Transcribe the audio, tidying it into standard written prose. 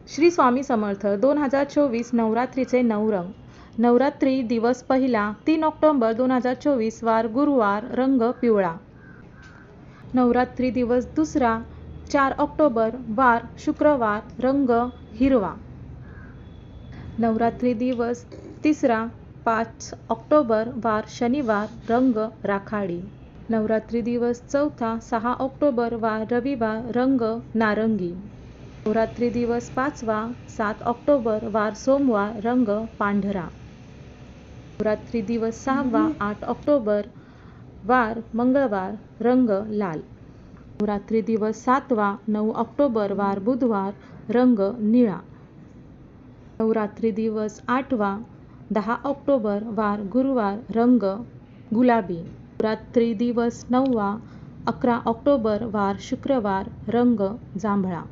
श्री स्वामी समर्थ 2024 नवरात्रीचे 9 रंग. नवरात्री दिवस पहिला 3 ऑक्टोबर 2024 वार गुरुवार, रंग पिवळा. नवरात्री दिवस दुसरा 4 ऑक्टोबर वार शुक्रवार, रंग हिरवा. नवरात्री दिवस तिसरा 5 ऑक्टोबर वार शनिवार, रंग राखाडी. नवरात्री दिवस चौथा 6 ऑक्टोबर वार रविवार, रंग नारंगी. नवरात्री दिवस पाचवा 7 ऑक्टोबर वार सोमवार, रंग पांढरा. नवरात्री दिवस सहावा 8 ऑक्टोबर वार मंगळवार, रंग लाल. नवरात्री दिवस सातवा 9 ऑक्टोबर वार बुधवार, रंग निळा. नवरात्री दिवस आठवा 10 ऑक्टोबर वार गुरुवार, रंग गुलाबी. नवरात्री दिवस 9वा 11 ऑक्टोबर वार शुक्रवार, रंग जांभळा.